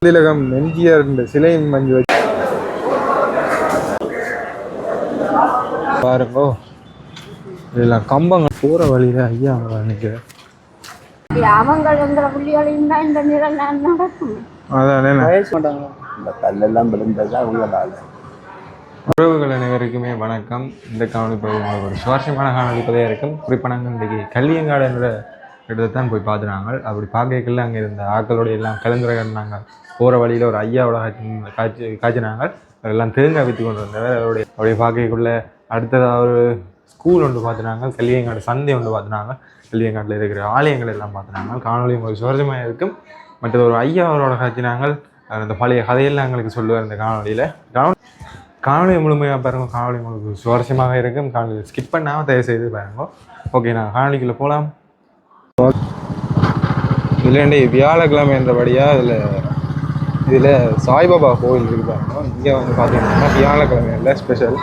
திலகம் எம்ஜிஆர் சிலையும் மஞ்சு வச்சு பாருங்கோ. இதெல்லாம் கம்பங்கள் போற வழியில ஐயா அவங்க நினைக்கிறேன். உறவுகள் அனைவருக்குமே வணக்கம். இந்த காணொலி பதிவு உங்களுக்கு ஒரு சுவாரஸ்யமான காணொலி பதிவாக இருக்கும். குறிப்பாக இன்றைக்கு கல்லியங்காடு என்ற இடத்தான் போய் பார்த்துனாங்க. அப்படி பார்க்கல அங்கே இருந்த ஆக்களோட எல்லாம் கலந்துரையாடினாங்க. போகிற வழியில் ஒரு ஐயாவோட காய்ச்சினாங்க. அதெல்லாம் தேங்காய் விற்று கொண்டு வந்தவர். அவருடைய பார்க்கக்குள்ள அடுத்ததாக ஒரு ஸ்கூல் ஒன்று பார்த்துனாங்க. கல்லியங்காடு சந்தை ஒன்று பார்த்துனாங்க. கல்லியங்காட்டில் இருக்கிற ஆலயங்கள் எல்லாம் பார்த்துனாங்க. காணொலி உங்களுக்கு சுவாரஸ்யமாக இருக்கும். மற்றது ஒரு ஐயாவோட காய்ச்சினாங்க. அந்த பழைய கதையெல்லாம் எங்களுக்கு சொல்லுவார் இந்த காணொலியில். காணொலி முழுமையாக பாருங்கள். காணொலி உங்களுக்கு சுவாரஸ்யமாக இருக்கும். காணொலி ஸ்கிப் பண்ணாமல் தயவு செய்து பாருங்க. ஓகே, நான் காணொலிக்குள்ளே போகலாம். இல்லைண்டி வியாழக்கிழமை என்றபடியாக இதில் சாய்பாபா கோவில் இருக்குது பாருங்க. இங்கே வந்து பார்த்தீங்கன்னா வியாழக்கிழமை இல்லை ஸ்பெஷல்.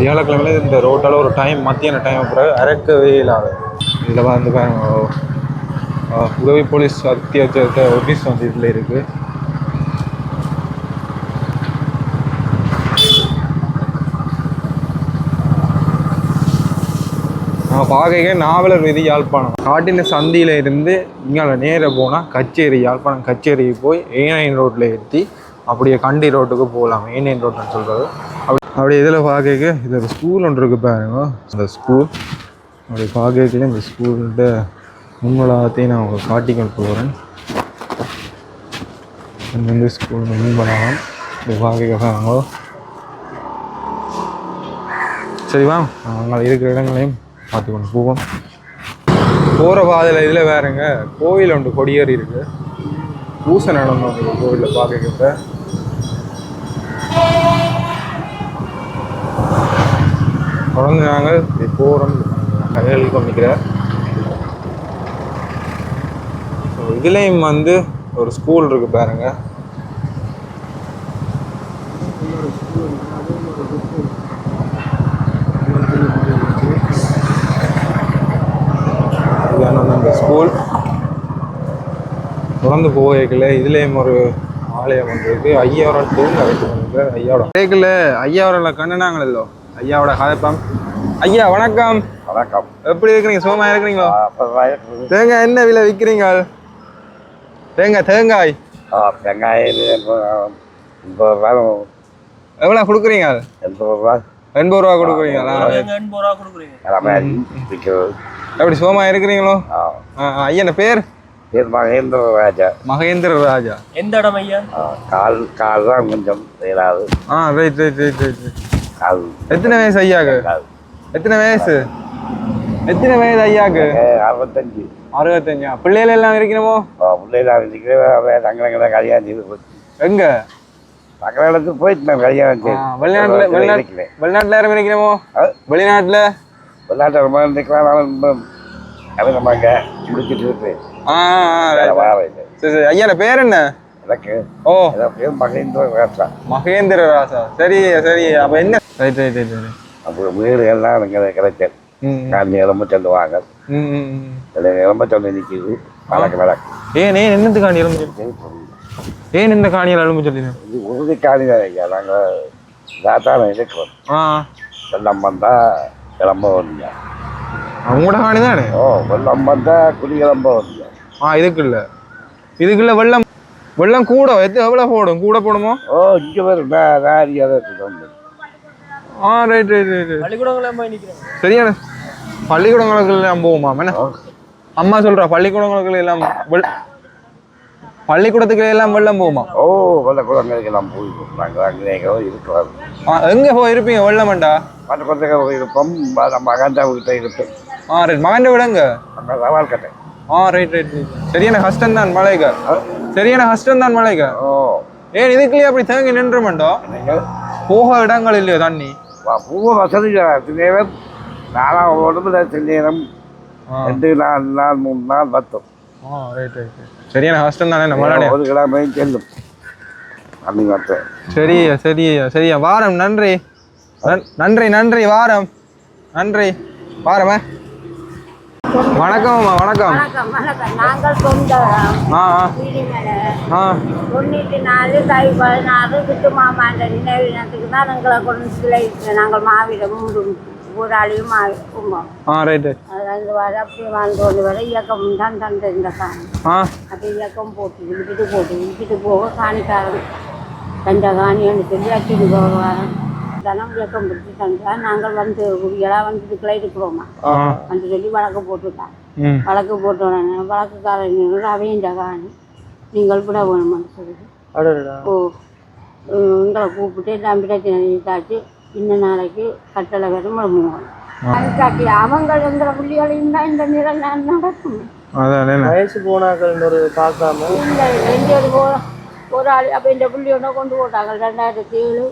வியாழக்கிழமையில் இந்த ரோட்டால் ஒரு டைம் மத்தியான டைம் பிறகு அறக்கவே இல்லாது. இதில் வந்து பாருங்க உதவி போலீஸ் அத்தியாவசியத்தை ஆஃபீஸ் வந்து இதில் இருக்குது. பார்க்க நாவலர் வீதி யாழ்ப்பாணம் காட்டின சந்தியில் இருந்து இங்கே நேராக போனால் கச்சேரி யாழ்ப்பாணம் கச்சேரிக்கு போய் ஏனைன் ரோட்டில் ஏற்றி அப்படியே கண்டி ரோட்டுக்கு போகலாம். ஏனைன் ரோட்டுன்னு சொல்கிறது. அப்படி இதில் பார்க்க இதில் ஸ்கூல் ஒன்று இருக்குது பாருங்க. அந்த ஸ்கூல் அப்படி பார்க்கல இந்த ஸ்கூல்கிட்ட முன்வளாகத்தையும் நான் அவங்க காட்டிக்கொண்டு போகிறேன். இந்த ஸ்கூல் முன்பலாம் இப்படி பார்க்க பாருங்க. சரி வா, நாங்கள் இருக்கிற இடங்களையும் பார்த்து கொண்டு போவோம். போகிற பாதையில் இதில் வேறுங்க கோவில் ஒன்று கொடியேறி இருக்குது. பூசை நடந்தோம் கோவிலில் பார்க்க. தொடர்ந்து நாங்கள் போகிறோம். கையில் கொண்டிருக்கிறார். ஸோ இதுலேயும் வந்து ஒரு ஸ்கூல் இருக்குது பாருங்க. இந்த ஸ்கூல் தொடர்ந்து போகல. இதுலேயும் ஒரு ஆலயம் ஒன்று இருக்குது. ஐயாவோட தூங்க வைக்க ஐயாவோட கேட்கல. ஐயாவோட கண்ணனாங்களோ ஐயாவோட கதைப்பாம். ஐயா வணக்கம். வணக்கம். எப்படி இருக்கிறீங்க? சுகமா இருக்கிறீங்களோ? தேங்காய் என்ன விலை விற்கிறீங்க? தேங்காய் வெங்காயம் 80 ரூபா. எவ்வளோ கொடுக்குறீங்க? 80 ரூபா. 80 ரூபா கொடுக்குறீங்களா? எப்படி சுகமா இருக்கிறீங்களோ? ஐயா என்ன பேர்? மகேந்திர ராஜா. மகேந்திர ராஜா. எந்த இடம் ஐயா? கால் தான் கொஞ்சம் செயலாது. Right right right right. எத்தனை வயசு ஐயாக்கு? எத்தனை வயசு ஐயாக்கு? 65. 65. பிள்ளைகள் எல்லாம் இருக்கணுமோ? பிள்ளைகள் இருக்கிறேன். தங்கங்களை கல்யாணம் செய்து போச்சு. எங்க? தங்க இடத்துக்கு போயிட்டு நான் கல்யாணம் செய்து. வெளிநாட்டுல யாரும் இருக்கணுமோ? வெளிநாட்டுல ரொம்ப இருக்கலாம். கவிதமாங்க முடிச்சுட்டு இருக்கு. சரி சரி. ஐயா பேர் என்ன? எனக்கு பேர் மகேந்திர ராஜா. மகேந்திர ராஜா. சரி சரி. அப்ப என்ன? Right right right. அப்புறம் வீடுகள்லாம் எனக்கு கிடைச்சது. காந்தி எலும்பு சொல்லுவாங்க. எலும்பு சொல்லி நிற்கிது. வழக்கு ஏன் என்னது காணி எலும்பு சொல்லி? ஏன் இந்த காணியில் எலும்பு சொல்லி? இது உறுதி காணி தான் ஐயா. நாங்கள் தாத்தான இருக்கிறோம். வெள்ளம் வந்தா கிளம்ப வருங்க. உங்களோட காணி தானே? வெள்ளம் வந்தா குடி கிளம்ப வருங்க. இதுக்குள்ள வெள்ளம் கூட எவ்வளோ போடும்? கூட போடுமோ? இங்கே வரும். Right right right. சரியான பள்ளிக்கூடங்களுக்கு எல்லாம் போகுமா? என்ன அம்மா சொல்றா? பள்ளிக்கூடங்களுக்கு எல்லாம் பள்ளிக்கூடத்துக்கு எல்லாம் வெள்ளம் போகுமா? பள்ளிக்கூடங்களுக்கு எல்லாம் போயிருக்கோம். நாங்கள் அங்கே இருக்கிறோம். எங்கே போயிருப்பீங்க? வெள்ளமண்டா பள்ளிக்கூடத்துக்கு இருப்போம். மகன்டா வீட்டை இருப்போம். ரைட். மகன் விடங்க அங்கே சவால் கட்டேன். Right right. சரியான கஷ்டம் தான் மலைக்கா. சரியான கஷ்டம் தான் மலைக்கா. ஏன் இதுக்குள்ளேயே அப்படி தேங்கி நின்றுமெண்டோ? போக இடங்கள் இல்லையோ தண்ணி? பூ வசதி நானா உடம்புல நேரம் 2 நாள் 3 நாள் பத்தும். Right right. சரியான கஷ்டம் தானே மழை. ஒரு கிழமை செல்லும். அப்படி பார்த்தேன். சரியா சரியா சரியா. வாரம். நன்றி நன்றி நன்றி. வாரம். நன்றி. வாரமே வணக்கம் அம்மா வணக்கம். வணக்கம் வணக்கம். நாங்கள் சொந்த ஆ வீடுமலை ஆ 94 கை 16 விட்டு மாமாண்ட நினைவு தினத்துக்கு தான் எங்களை கொண்டு சிலை நாங்கள் மாவிட 3 ஊராளியும் கும்பம். ரைட்டு. அது வர அப்படி வாழ்ந்து வர இயக்கம் தான் தந்த இந்த காணி. அது இயக்கம் போட்டு விட்டுட்டு போக காணிக்காரன் தந்த காணின்னு சொல்லி அச்சுட்டு போவாரன் தனம் இயக்கம் பிடிச்சி தந்தா நாங்கள் வந்து குடியெல்லாம் வந்து இதுக்குள்ள இருக்கிறோமா வந்து சொல்லி வழக்கு போட்டுட்டான். வழக்கு போட்ட உடனே வழக்குக்காரங்க அவையும் இந்த காணி நீங்கள் விட வேணுமான்னு சொல்லுது. ஓ உங்களை கூப்பிட்டு எல்லாம் பிரச்சனை தாச்சு இன்ன நாளைக்கு கட்டளை வரும் முழுமுவோம் காட்டி அவங்க எங்களை புள்ளிகளையும் தான் இந்த நிறம் நடக்கும். வயசு போனாக்கள் ஒரு பார்க்காம இல்லை எந்த ஒரு ஆள் அப்போ இந்த புள்ளியோட கொண்டு போட்டாங்க 2007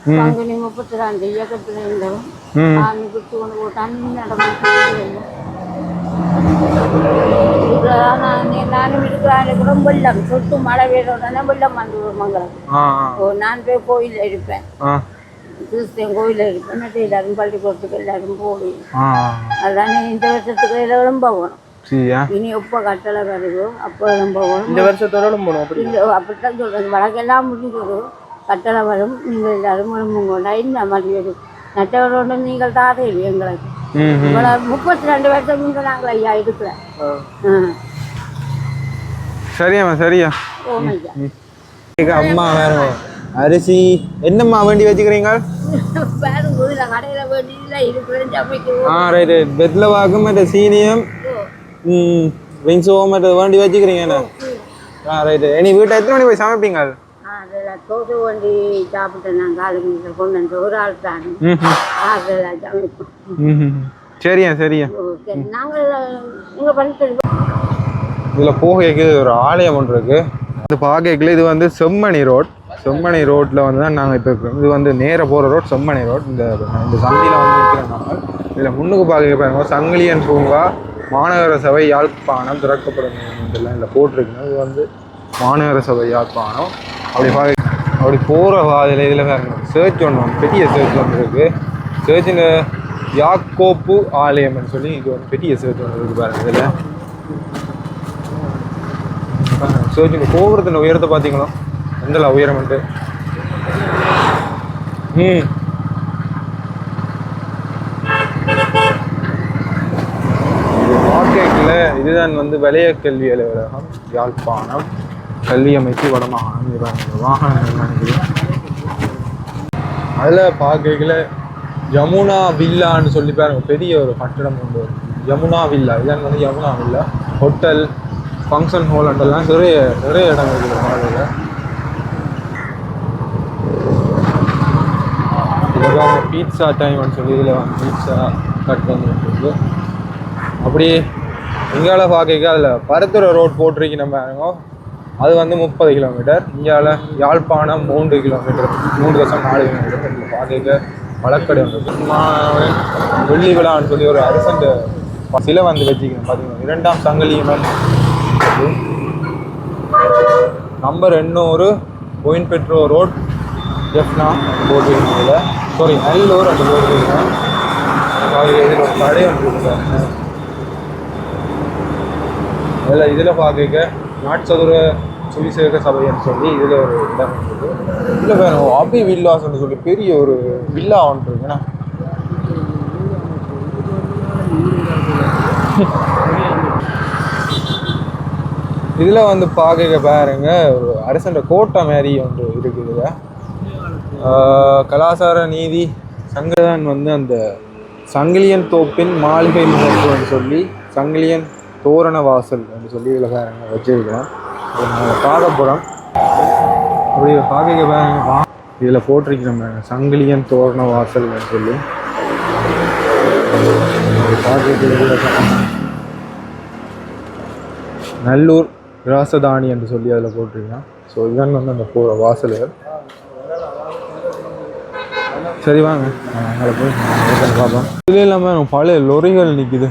பங்குனி 32 இயக்கத்தில் இருந்தவன் சாமி குத்து கொண்டு போட்டான்னு நடமாட்டம். நானும் இருக்கிறாங்க கூட வெள்ளம் சொட்டு மழை பெய்யறோடனே வெள்ளம் வந்து மங்களம். நான் போய் கோயிலில் இருப்பேன், கிறிஸ்டியன் கோயிலில் இருப்பேன். எல்லாரும் பள்ளிக்கூடத்துக்கு எல்லாரும் போய் அதுதானே இந்த வருஷத்துக்கு எல்லாம் போகணும். இனி எப்போ கட்டளை வருதோ அப்போ போகணும். இந்த வருஷத்தோட போகணும். இல்லை அப்படித்தான் சொல்கிறது. வழக்கெல்லாம் முடிஞ்சது கட்டளை வரும். நீங்கள் எல்லாரும் முழுமுங்கொண்டா இந்த மாதிரி ஒரு நட்டவரோட நீங்கள் தாதே எங்களுக்கு இவ்வளோ 32 வருஷம் நீங்கள் நாங்கள் ஐயா எடுக்கல. சரியாம்மா சரியா. ஓமையா அம்மா வேற அரிசி என்னம்மா வேண்டி வச்சுக்கிறீங்க? பேருங்குள்ள கடையில் வேண்டியதில்லை இருக்கிறேன் சமைக்கு. ரைட்டு. பெட்டில் வாக்கும் மற்ற சீனியம் விங்ஸோ மற்ற வேண்டி வச்சுக்கிறீங்கண்ணா. ரைட்டு. இனி வீட்டை எத்தனை மணி போய் சமைப்பீங்க? அதில் தோசை வண்டி சாப்பிட்டேன் நான் காலு கொண்டு வந்து ஒரு ஆள் தான் அதெல்லாம் சமைப்போம். சரியா சரியா. நாங்கள் எங்கள் படித்து இதில் போகைக்கு ஒரு ஆலயம் ஒன்று இருக்குது. இந்த பாகைக்குள்ள இது வந்து செம்மணி ரோட்டில் வந்து தான் நாங்கள் இப்போ இருக்கிறோம். இது வந்து நேராக போகிற ரோட் செம்மணி ரோட். இந்த சந்தியில் வந்து நிற்கிறோம் நாங்கள். இதில் முன்னுக்கு பாகைக்கு பாருங்க சங்கிலியன் பூங்கா மாநகர சபை யாழ்ப்பாணம் திறக்கப்படும் இதெல்லாம் இதில் போட்டிருக்குங்க. இது வந்து மாநகர சபை யாழ்ப்பாணம். அப்படி போகிற பாதையில் இதில் பாருங்க சர்ச் ஒன்று பெரிய சர்ச் ஒன்று இருக்குது. சர்ச்சில் யாக்கோப்பு ஆலயம்னு சொல்லி இது வந்து பெரிய சர்ச் ஒன்று இருக்குது பாருங்க. இதில் சர்ச்சில் கோபுரத்தின் உயரத்தை பார்த்தீங்களோ எந்தல உயரம்ட்டு. மார்க்கெட்டில் இதுதான் வந்து வலய கல்வி அலுவலகம் யாழ்ப்பாணம் கல்வி அமைச்சு வடமாகாணம் வாகனம் நிர்மாணிக்குது. அதில் பார்க்கல யமுனா வில்லான்னு சொல்லி பாருங்க பெரிய ஒரு கட்டிடம் கொண்டு வரும். யமுனா வில்லா இதான் வந்து Yamuna villa hotel function hall அண்டெல்லாம் நிறைய இடம் இருக்குது மாலையில். இதில் பீட்சா டைம்னு சொல்லி இதில் வந்து பீட்சா கட் வந்துருக்கு. அப்படியே இங்கால பார்க்க அதில் பருத்துறை ரோட் போட்டிருக்கு நம்ம அது வந்து 30 கிலோமீட்டர். இந்தியாவில் யாழ்ப்பாணம் 3 கிலோமீட்டர் 3.4 கிலோமீட்டர். இதில் பார்க்க வழக்கடை வந்து வெள்ளி விழான்னு சொல்லி ஒரு அரசண்ட சிலை வந்து வச்சுக்கணும் பார்த்தீங்கன்னா 2ஆம் சங்கிலியம்மன் நம்பர் 800 கோயின் பெட்ரோ ரோட் ஜெஃப்னா போட்டிருக்கீங்க. சாரி நல்லூர் அந்த போட்டிருக்கேன். இதில் ஒரு கடை ஒன்று இருக்குது. இதில் பார்க்க நாட்சதுர சுவிசேக சபைன்னு சொல்லி இதில் ஒரு இடம் இருக்குது. இதில் வேணும் அபி வில்லாஸ்ன்னு சொல்லி பெரிய ஒரு வில்லா ஒன்று இருக்குண்ணா. இதில் வந்து பார்க்க பாருங்க ஒரு அரசண்ட கோட்டை மாதிரி ஒன்று இருக்குது. கலாசார நீதி சங்கதான் வந்து அந்த சங்கிலியன் தோப்பின் மாளிகை முகப்புன்னு சொல்லி சங்கிலியன் தோரண வாசல் அப்படின்னு சொல்லி இதில் பாருங்க வச்சிருக்கிறோம். பாதபுரம் அப்படி பார்க்க பாருங்க இதில் போட்டிருக்கிறோம் சங்கிலியன் தோரண வாசல்னு சொல்லி நல்லூர் ராசதானி என்று சொல்லி அதில் போட்டிருக்கோம். ஸோ இதுதான் வந்து அந்த போகிற வாசல்கள். சரி வாங்க அங்கே போய் பார்ப்போம். இதுல இல்லாமல் பழைய லொரிகள் நிற்குது.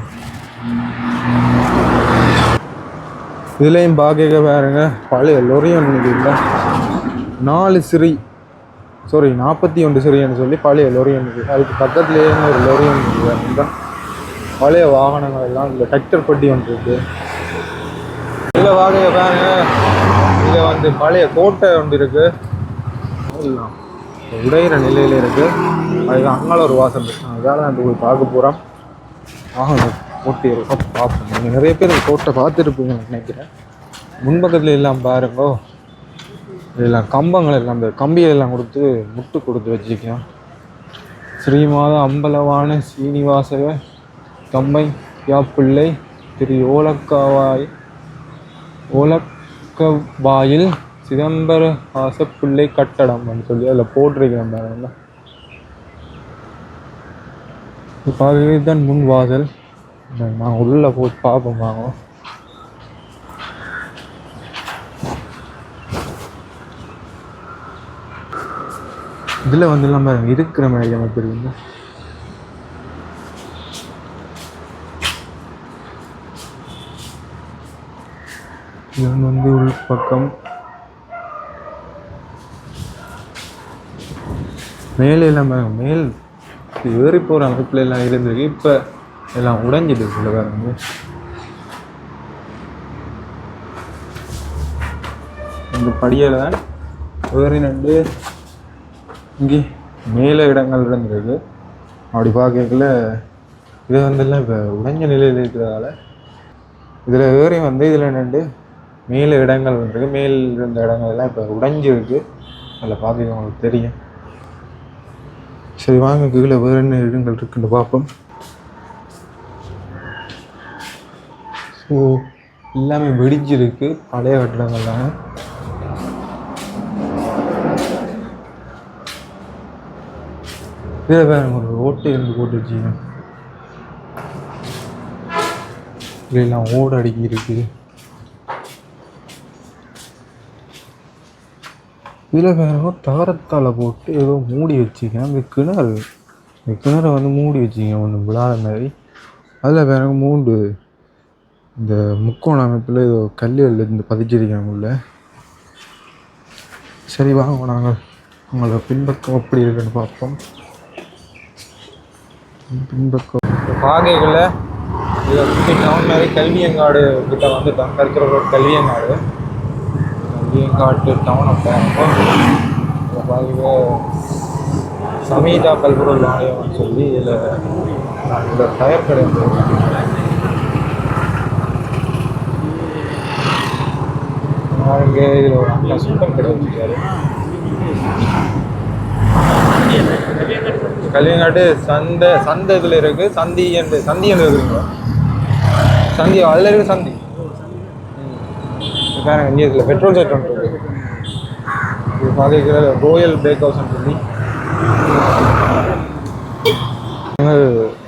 இதுலேயும் பார்க்க பாருங்க பழைய லொரி ஒன்று நிற்குதுல்ல 41 சிறின்னு சொல்லி பழைய லொரி ஒன்று இருக்குது. அதுக்கு பக்கத்துலேயே ஒரு லொரி ஒன்று இருக்குது. பழைய வாகனங்கள் எல்லாம் இந்த டிராக்டர் பட்டி ஒன்று இருக்குது. இதில் வாங்க பாருங்க, இதில் வந்து பழைய கோட்டை ஒன்று இருக்குது, உடையிற நிலையில் இருக்குது. அதுக்கு அங்கால ஒரு வாசல் இருக்கு, அதனால அந்த போய் பார்க்க போகிறோம். கோட்டை இருக்கும் பார்ப்போம். நீங்கள் நிறைய பேர் கோட்டை பார்த்துருப்பீங்கன்னு நினைக்கிறேன். முன்பக்கத்தில் எல்லாம் பாருங்கோ, இதெல்லாம் கம்பங்கள் எல்லாம் இந்த கம்பியெல்லாம் கொடுத்து முட்டு கொடுத்து வச்சுருக்கோம். ஸ்ரீமாத அம்பலவான சீனிவாசக கம்பை யாப்பிள்ளை திரு ஓலக்கவாயில் சிதம்பர ஆசப்பிள்ளை கட்டடம்னு சொல்லி அதில் போட்டிருக்கிறேன் பாருங்க. பார்க்கவே தான் முன் வாசல். நான் உள்ளே போய் பார்ப்போம் வாங்க. இதில் வந்து நம்ம இருக்கிற மாதிரி அமைப்பு இருக்குங்க. இது வந்து உள் பக்கம். மேலே எல்லாம் மேல் ஏறி போகிற அமைப்புல எல்லாம் இருந்திருக்கு. இப்போ எல்லாம் உடைஞ்சிட்டு இருக்குல்ல பாருங்க. இந்த படியில் தான் வேறு நண்டு இங்கே மேலே இடங்கள் இருந்திருக்கு. அப்படி பார்க்கல இது வந்துலாம் இப்போ உடைஞ்ச நிலையில் இருக்கிறதால இதில் ஏறி வந்து இதில் நின்று மேலே இடங்கள் வந்துருக்கு. மேல் இருந்த இடங்கள் எல்லாம் இப்போ உடைஞ்சிருக்கு. அதில் பார்க்க உங்களுக்கு தெரியும். சரி வாங்க, கீழே வேறு என்ன இடங்கள் இருக்குன்னு பார்ப்போம். ஸோ எல்லாமே வெடிச்சிருக்கு, பழைய கட்டிடங்கள்லாம். இதில் வேறு ஒரு ஓட்டை இருந்து போட்டு வச்சுக்கணும். இதெல்லாம் ஓடு அடிக்கி இருக்குது. இதில் வேறு தகரத்தால் போட்டு ஏதோ மூடி வச்சுக்கேன். இந்த கிணறு வந்து மூடி வச்சுக்கேன் ஒன்று விழாத மாதிரி. அதில் வேறு மூண்டு இந்த முக்கோண அமைப்பில் ஏதோ கல்லுகள் இருந்து பதிச்சிருக்கேன் உள்ள. சரி வாங்க, நாங்கள் உங்களோட பின்பக்கம் எப்படி இருக்குன்னு பார்ப்போம். பின்பக்கம் பாகைகளில் இதை சுற்றி டவுன் மாதிரி கல்வியங்காடு கிட்ட வந்துட்டோம். கருக்கிற ரோட் கல்வியங்காடு டவுனை பார்ப்போம். இதை பாகையில் சமீதா கல்பொருள் ஆலயம்னு சொல்லி இதில் டயர் கடை இங்கே இதில் ஒரு அண்ணா சுத்தம் கடை வச்சுருக்காரு. கல்வியங்காட்டு சந்தை இதில் இருக்குது. சந்தி இருக்குங்களா? சந்தி அதில் இருக்குது. சந்தி பாருங்க, இங்கே இதில் பெட்ரோல் செட் ஒன்று இருக்குது. இது பார்த்துக்கிற ரோயல் பேக் ஹவுஸ்ன்னு சொல்லி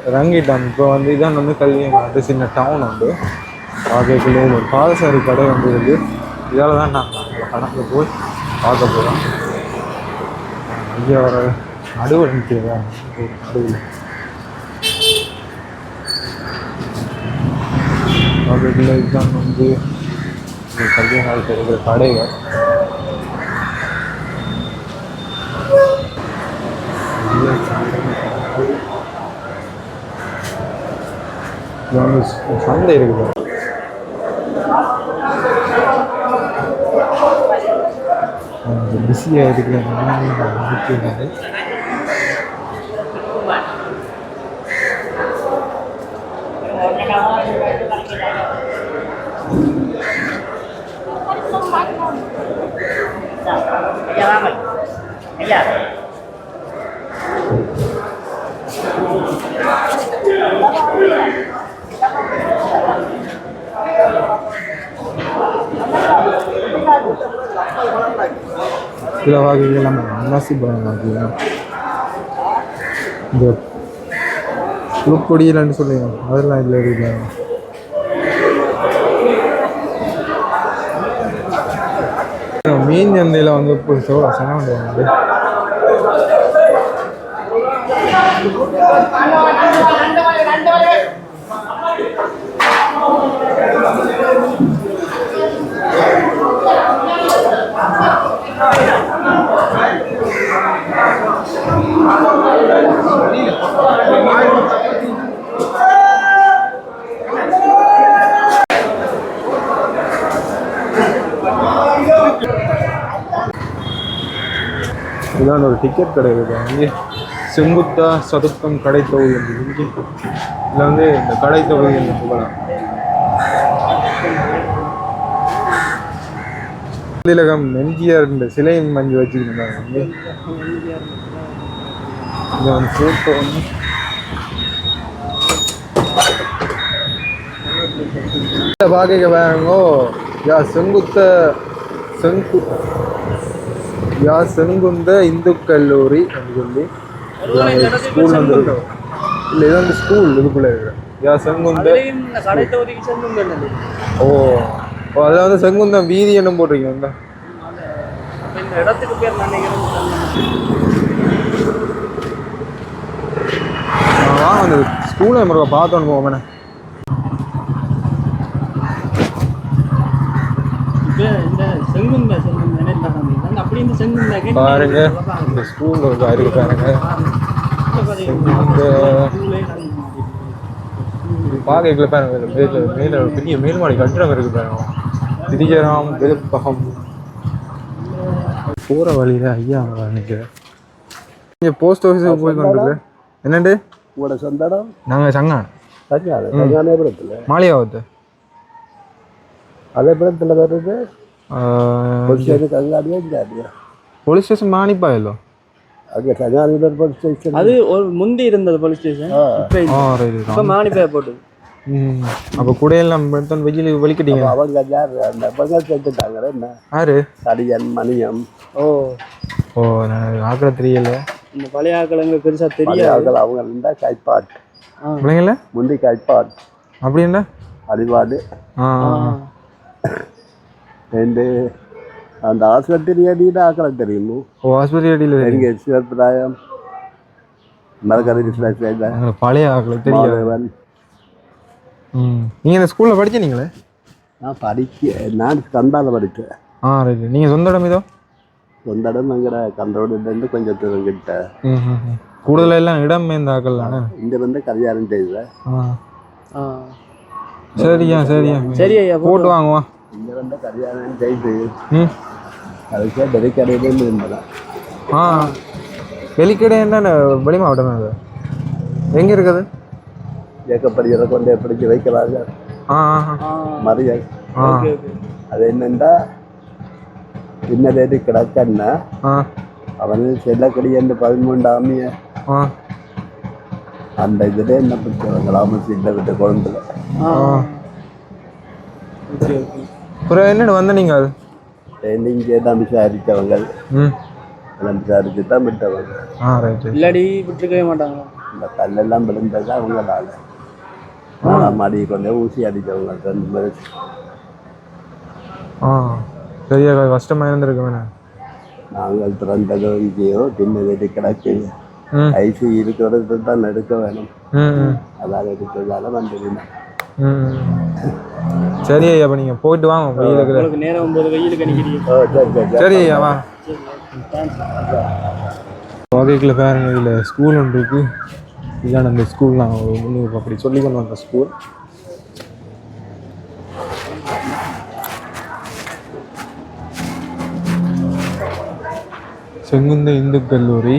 இறங்கிட்டோம். இப்போ வந்து இதான் வந்து கல்வியங்காட்டு சின்ன டவுன் உண்டு. பார்க்கக்குள்ளே ஒரு பாதசாரி கடை வந்து இருக்குது. இதால் தான் நாங்கள் கடந்து போய் பார்க்க போகிறோம். இங்கே வர நடுவில் நிற்கிறேன். நடுவில் பார்க்கக்குள்ளே இதுதான் வந்து கல்வியங்காலத்தில் இருக்கிற கடைகள். சந்தை இருக்குது. பிஸியாக இருக்கிற சில வகைகள் நம்ம நசி பண்ணலாம். இந்த புழுப்பொடியிலன்னு சொல்லுவோம், அதெல்லாம் இதில் இருக்காங்க. மீன் சந்தையில் வந்து புதுசோ சனவண்டி வந்து இதான் ஒரு டிக்கெட் கடை இருக்கு இங்கே செங்குத்தா சதுக்கம் கடை தொகுதி இங்கே இதில் வந்து இந்த கடை தொகுதி என்று போகலாம். திலகம் எம்ஜிஆர் இந்த சிலை மஞ்சள் வச்சுருந்தாங்க இங்கே இங்கே வந்து ஃபோட்டோ வந்து பார்க்க பாருங்கோ யா செங்குந்த இந்து கல்லூரி அப்படின்னு சொல்லி ஸ்கூல் வந்து இல்லை இது வந்து ஸ்கூல் இதுக்குள்ளே இருக்கிறேன் யா செங்குந்த ஓ அதில் வந்து செங்குந்தம் வீதி என்ன போட்டிருக்கீங்க இந்த இடத்துக்கு பேர் வாங்க அந்த ஸ்கூலை நம்ம பார்த்தோன்னு போவோமே இந்த செங்குந்த பாருங்க இந்த ஸ்கூல் ஒரு இருக்கு பாருங்க பாகைக்குள்ள பாருங்க மேல பெரிய மேல்மாடி கட்டிடம் இருக்கு பாருங்க திரிஜராம் வெளுப்பகம் போற வழியில ஐயா நினைக்கிறேன் இங்க போஸ்ட் ஆஃபீஸுக்கு போய் கொண்டிருக்கு என்னண்டு உங்களோட சொந்த இடம் நாங்க சங்கான் மாளிகாவத்து அதே படத்தில் வருது போலீஸ் ஸ்டேஷன் மாணிப்பாயല്ലോ அங்கே சங்கானியில் போலீஸ் ஸ்டேஷன் அது ஒரு முந்தி இருந்தது போலீஸ் ஸ்டேஷன் இப்போ மானிப்பே போட்டு அப்போ கூட எல்லாம் வெயில் வலிக்கட்டீங்க அவங்க யார் அந்த பகல் சேர்த்துட்டாங்க என்ன யாரு சடியன் மணியம் ஓ நான் ஆக்கிற தெரியல இந்த பழைய ஆக்கள் எங்களுக்கு பெருசா தெரியாது ஆக்கள் அவங்க இருந்தால் கைப்பாட் பிள்ளைங்கள முந்தி கைப்பாட் அப்படின்னா அடிபாடு ரெண்டு அந்த ஆஸ்பத்திரி அடியில் ஆக்களை தெரியுமோ ஆஸ்பத்திரி அடியில் எங்கே சிவப்பிராயம் மரக்கரை பழைய ஆக்களை தெரியும் நீங்கள் இந்த ஸ்கூலில் படிச்சீங்களே நான் கந்தால படித்தேன் ரைட் நீங்கள் சொந்த இடம் இதோ சொந்த இடம் எங்கட கந்தோடுலேருந்து கொஞ்சம் தூரம் கிட்ட கூடுதலாக எல்லாம் இடம் இந்த ஆக்கள் தானே இங்கே வந்து கல்யாணம் செய்தேன் சரியா சரியா போட்டு வாங்குவோம் இங்கே வந்து கல்யாணம் செய்து அதுக்கே வெளிக்கடையிலேருந்து இருந்தேன் வெளிக்கடை என்ன வெளி மாவட்டம் அது எங்கே இருக்குது ஏக்கப்படுகிற கொண்டு பிடிச்சி வைக்கிறாங்க மறியல் அது என்னென்னா இன்னது கிடக்கன்னா அவனு செல்லக்கடியன்று 13 அந்த இதில் என்ன பிடிச்சவங்க ராமசீட்டை விட்டு குழந்தைல அப்புறம் என்னென்ன வந்த நீங்கள் அது இங்கே தான் விசாரித்தவங்க எல்லாம் விசாரிச்சு தான் விட்டவங்க இல்லாடி விட்டுருக்கவே மாட்டாங்க இந்த கல்லெல்லாம் விழுந்தது அவங்களால மாடி கொண்டு ஊசி அடித்தவங்க 2 பேர் சரியா கஷ்டமாக இருந்திருக்கு வேணா நாங்கள் திறந்ததோ இங்கேயோ தின்னது கிடக்கு ஐசி இருக்கிறது தான் எடுக்க வேணும் அதால் எடுக்கிறதால வந்துருந்தேன் சரி ஐயா அப்போ நீங்கள் போயிட்டு வாங்க வெயிலுக்கு நேரம் 9 வெயிலுக்கு அடிக்கிறீங்க சரி ஐயா வா வகைக்குள்ள பாருங்க இதில் ஸ்கூல் ஒன்று இருக்குது இதான் அந்த ஸ்கூல் நான் முன்னுக்கு அப்படி சொல்லி கொண்டு வந்த ஸ்கூல் செங்குந்த இந்து கல்லூரி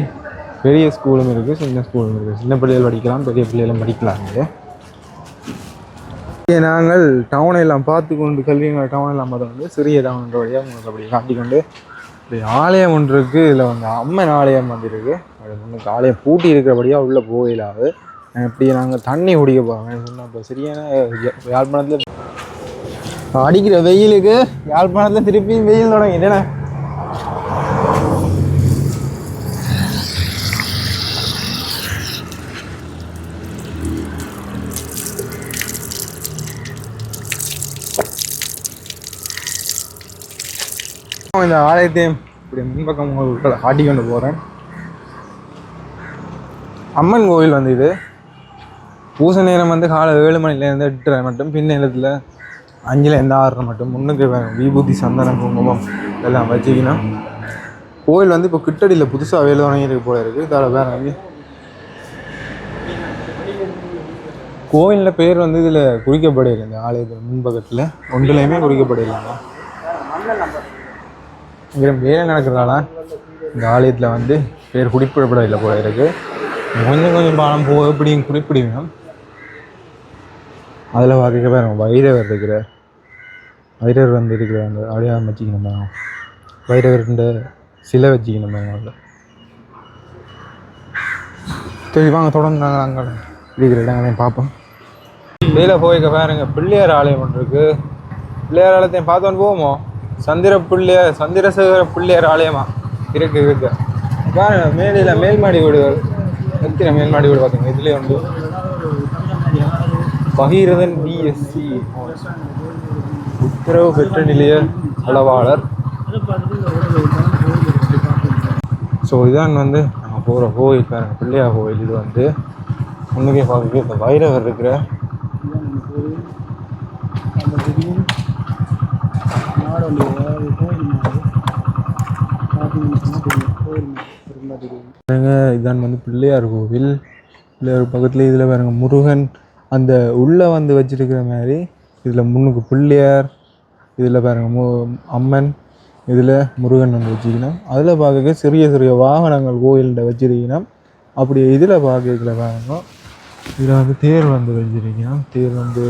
பெரிய ஸ்கூலும் இருக்குது சின்ன ஸ்கூலும் இருக்குது சின்ன பிள்ளைகள் படிக்கலாம் பெரிய பிள்ளைகளும் படிக்கலாம் இங்கே நாங்கள் டவுனை எல்லாம் பார்த்து கொண்டு கல்வியங்கள் டவுன் எல்லாம் பார்த்து கொண்டு சிறிய டவுன்ற வழியாக உங்களுக்கு அப்படி காட்டி கொண்டு இப்படி ஆலயம் ஒன்று இருக்குது இதில் வந்து அம்மன் ஆலயம் வந்துருக்கு அது முன்னுக்கு ஆலயம் பூட்டி இருக்கிறபடியாக உள்ளே போயிடாது இப்படி நாங்கள் தண்ணி குடிக்க போகிறோம் சொன்னால் இப்போ சரியான யாழ்ப்பாணத்தில் அடிக்கிற வெயிலுக்கு யாழ்ப்பாணத்தில் திருப்பியும் வெயில் தொடங்கி என்னென்ன இந்த ஆலயத்தையும் இப்படி முன்பக்கம் உங்களுக்கு காட்டி கொண்டு போகிறேன் அம்மன் கோவில் வந்து இது பூசை நேரம் வந்து காலை 7 மணிலேருந்து 8:30 மட்டும் பின் நேரத்தில் 5லேருந்து 6:30 மட்டும் முன்னுக்கு விபூதி சந்தனம் குங்குமம் இதெல்லாம் வச்சுக்கணும் கோவில் வந்து இப்போ கிட்டடியில் புதுசாக வேலை தொடங்கியிருக்கு போல இருக்குது இதோட வேறு கோவிலில் பேர் வந்து இதில் குறிக்கப்படையில்லை இந்த ஆலயத்தில் முன்பக்கத்தில் ஒன்றுலையுமே குறிக்கப்படையில்லைங்க இங்கே வேலை நடக்கிறதால இந்த ஆலயத்தில் வந்து பேர் குறிப்பிடப்படவில்லை போல இருக்குது. கொஞ்சம் கொஞ்சம் பாலம் போக எப்படியும் குறிப்பிடுவேன். அதில் பார்க்க பாருங்க வைரவர் இருக்கிறார். வைரவர் வந்து இருக்கிற அந்த அடையாளம் வச்சுக்கணும் பாருங்க. வைரவர்ன்ற சிலை வச்சுக்கணும் பாருங்க. அதில் சரி வாங்க தொடர்ந்து நாங்கள் அங்கே இருக்கிற இடங்களையும் பார்ப்போம். வெளியில் போய்க்க பாருங்க பிள்ளையார் ஆலயம் ஒன்று இருக்குது. பிள்ளையார் ஆலயத்தையும் பார்த்தோன்னு போவோமோ. சந்திரசேகர பிள்ளையார் ஆலயமா இருக்கு பாருங்க. மேலையில் மேல்மாடி வீடுகள் எத்தனை மேல்மாடி வீடு பார்த்தீங்க. இதுலேயே வந்து பகீரதன் பிஎஸ்சி உத்தரவு பெற்ற நிலைய அளவாளர். ஸோ இதான் வந்து நம்ம போகிற கோயில் பாருங்க பிள்ளையார் கோயில். இது வந்து முன்னுக்கே பார்க்க இந்த வைரவர் இருக்கிற இதான் வந்து பிள்ளையார் கோவில். பிள்ளையார் பக்கத்துல இதில் பாருங்க முருகன் அந்த உள்ளே வந்து வச்சிருக்கிற மாதிரி. இதில் முன்னுக்கு பிள்ளையார், இதில் பாருங்க அம்மன், இதில் முருகன் வந்து வச்சுக்கணும். அதில் பார்க்க சிறிய சிறிய வாகனங்கள் கோயில்கிட்ட வச்சிருக்கணும். அப்படி இதில் பார்க்கல பாருங்க. இதில் வந்து தேர் வந்து வச்சிருக்கணும். தேர் வந்து